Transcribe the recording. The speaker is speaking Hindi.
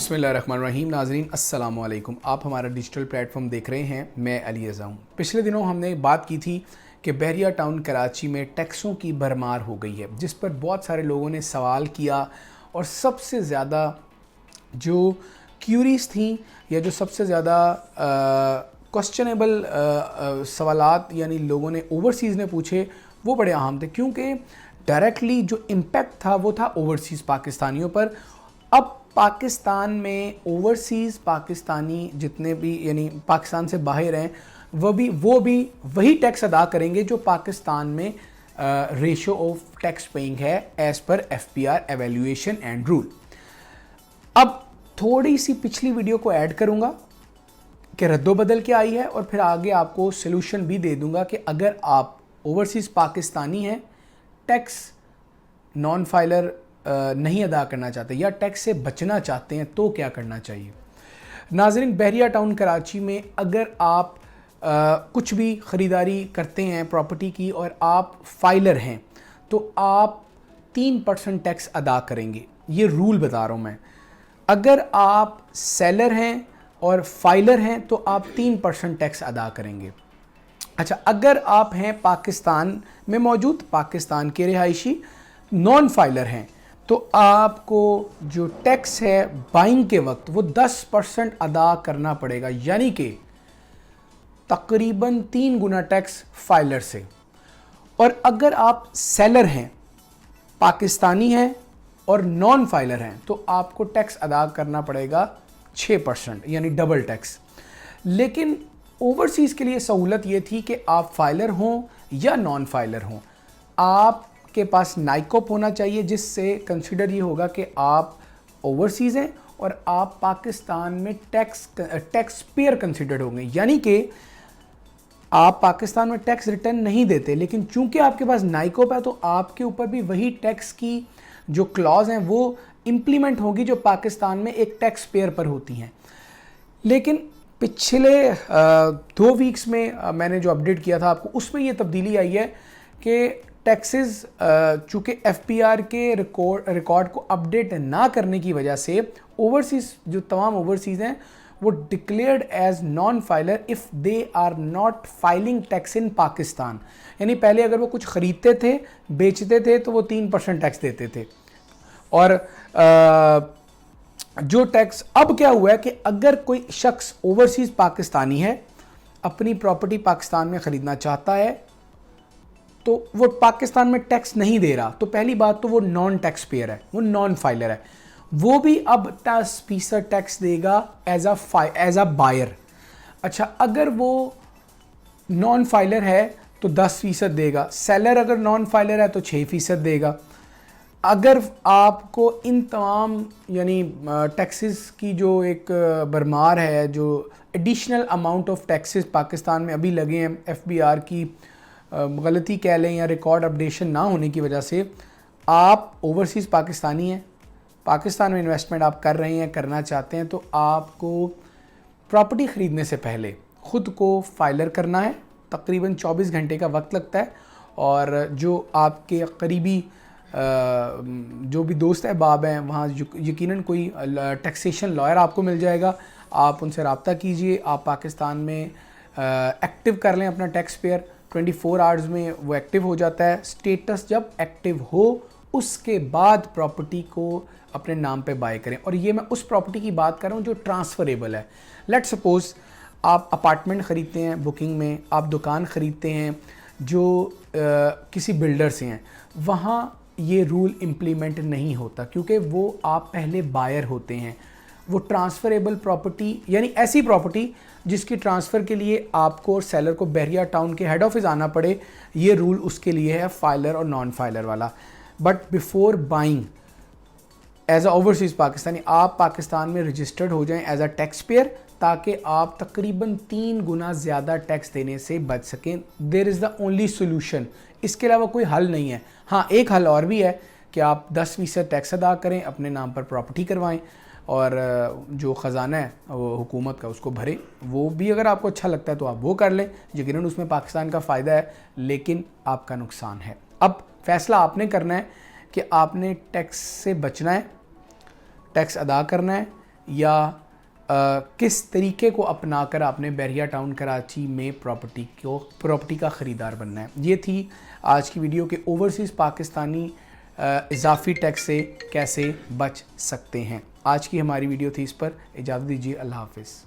बिस्मिल्लाहिर्रहमानिर्रहीम। नाज़रीन अस्सलाम वालेकुम। आप हमारा डिजिटल प्लेटफॉर्म देख रहे हैं। मैं अली रज़ा हूँ। पिछले दिनों हमने बात की थी कि बहरिया टाउन कराची में टैक्सों की भरमार हो गई है, जिस पर बहुत सारे लोगों ने सवाल किया और सबसे ज़्यादा जो क्यूरीज थी या जो सबसे ज़्यादा क्वेश्चनेबल सवालात यानी लोगों ने ओवरसीज़ ने पूछे वो बड़े अहम थे, क्योंकि डायरेक्टली जो इम्पेक्ट था वो था ओवरसीज़ पाकिस्तानियों पर। अब पाकिस्तान में ओवरसीज़ पाकिस्तानी जितने भी यानी पाकिस्तान से बाहर हैं वो भी वही टैक्स अदा करेंगे जो पाकिस्तान में रेशो ऑफ टैक्स पेइंग है as per FPR evaluation and rule. अब थोड़ी सी पिछली वीडियो को ऐड करूंगा कि रद्दोबदल क्या आई है और फिर आगे आपको सोल्यूशन भी दे दूंगा कि अगर आप ओवरसीज़ पाकिस्तानी हैं, टैक्स नॉन फाइलर नहीं अदा करना चाहते या टैक्स से बचना चाहते हैं तो क्या करना चाहिए। नाज़रीन, बहरिया टाउन कराची में अगर आप कुछ भी ख़रीदारी करते हैं प्रॉपर्टी की और आप फाइलर हैं तो आप 3% टैक्स अदा करेंगे। ये रूल बता रहा हूँ मैं। अगर आप सेलर हैं और फाइलर हैं तो आप 3% टैक्स अदा करेंगे। अच्छा, अगर आप हैं पाकिस्तान में मौजूद, पाकिस्तान के रिहायशी, नॉन फाइलर हैं, तो आपको जो टैक्स है बाइंग के वक्त वो 10% अदा करना पड़ेगा, यानी कि तकरीबन 3 गुना टैक्स फाइलर से। और अगर आप सेलर हैं, पाकिस्तानी हैं और नॉन फाइलर हैं तो आपको टैक्स अदा करना पड़ेगा 6%, यानी डबल टैक्स। लेकिन ओवरसीज़ के लिए सहूलत ये थी कि आप फाइलर हों या नॉन फाइलर हों, आपके पास नाइकोप होना चाहिए, जिससे कंसिडर ये होगा कि आप ओवरसीज़ हैं और आप पाकिस्तान में टैक्स पेयर कंसिडर्ड होंगे। यानी कि आप पाकिस्तान में टैक्स रिटर्न नहीं देते, लेकिन चूंकि आपके पास नाइकोप है तो आपके ऊपर भी वही टैक्स की जो क्लॉज हैं वो इम्प्लीमेंट होगी जो पाकिस्तान में एक टैक्स पेयर पर होती हैं। लेकिन पिछले 2 वीक्स में मैंने जो अपडेट किया था आपको, उसमें ये तब्दीली आई है कि टैक्सेस चूँकि FPR के रिकॉर्ड को अपडेट ना करने की वजह से ओवरसीज़ जो तमाम ओवरसीज़ हैं वो declared as non filer if they are not filing tax in Pakistan. यानी पहले अगर वो कुछ ख़रीदते थे, बेचते थे तो वो 3% टैक्स देते थे। और जो टैक्स अब क्या हुआ है कि अगर कोई शख्स ओवरसीज़ पाकिस्तानी है, अपनी प्रॉपर्टी पाकिस्तान में ख़रीदना चाहता है तो वो पाकिस्तान में टैक्स नहीं दे रहा, तो पहली बात तो वो नॉन टैक्स पेयर है, वो नॉन फाइलर है। वो भी अब 10% टैक्स देगा एज अ बायर। अच्छा, अगर वो नॉन फाइलर है तो 10% देगा, सेलर अगर नॉन फाइलर है तो 6% देगा। अगर आपको इन तमाम यानी टैक्सेस की जो एक भरमार है, जो additional amount of taxes Pakistan में अभी लगे हैं FBR की गलती कह लें या रिकॉर्ड अपडेशन ना होने की वजह से, आप ओवरसीज़ पाकिस्तानी हैं, पाकिस्तान में इन्वेस्टमेंट आप कर रहे हैं, करना चाहते हैं, तो आपको प्रॉपर्टी ख़रीदने से पहले ख़ुद को फाइलर करना है। तकरीबन 24 घंटे का वक्त लगता है और जो आपके करीबी जो भी दोस्त अहबाब हैं वहाँ यकीनन कोई टैक्सेशन लॉयर आपको मिल जाएगा। आप उनसे रब्ता कीजिए, आप पाकिस्तान में एक्टिव कर लें अपना टैक्स पेयर। 24 आवर्स में वो एक्टिव हो जाता है। स्टेटस जब एक्टिव हो उसके बाद प्रॉपर्टी को अपने नाम पे बाय करें। और ये मैं उस प्रॉपर्टी की बात कर रहा हूँ जो ट्रांसफ़रेबल है। लेट्स सपोज़ आप अपार्टमेंट ख़रीदते हैं बुकिंग में, आप दुकान ख़रीदते हैं जो किसी बिल्डर से हैं, वहाँ ये रूल इम्प्लीमेंट नहीं होता क्योंकि वो आप पहले बायर होते हैं। वो ट्रांसफ़रेबल प्रॉपर्टी यानी ऐसी प्रॉपर्टी जिसकी ट्रांसफ़र के लिए आपको और सेलर को बहरिया टाउन के हेड ऑफिस आना पड़े, ये रूल उसके लिए है फाइलर और नॉन फाइलर वाला। But before buying as a overseas Pakistani, आप पाकिस्तान में रजिस्टर्ड हो जाएं एज अ टैक्स पेयर, ताकि आप तकरीबन 3 गुना ज़्यादा टैक्स देने से बच सकें। There is the only solution, इसके अलावा कोई हल नहीं है। हाँ, एक हल और भी है कि आप 10% टैक्स अदा करें, अपने नाम पर प्रॉपर्टी करवाएं और जो ख़जाना है वो हुकूमत का उसको भरें। वो भी अगर आपको अच्छा लगता है तो आप वो कर लें, यकीनन उसमें पाकिस्तान का फ़ायदा है लेकिन आपका नुकसान है। अब फ़ैसला आपने करना है कि आपने टैक्स से बचना है, टैक्स अदा करना है या किस तरीके को अपनाकर आपने बहरिया टाउन कराची में प्रॉपर्टी का ख़रीदार बनना है। ये थी आज की वीडियो के ओवरसीज़ पाकिस्तानी इजाफी टैक्स से कैसे बच सकते हैं। आज की हमारी वीडियो थी इस पर। इजाज़त दीजिए। अल्लाह हाफ़िज़।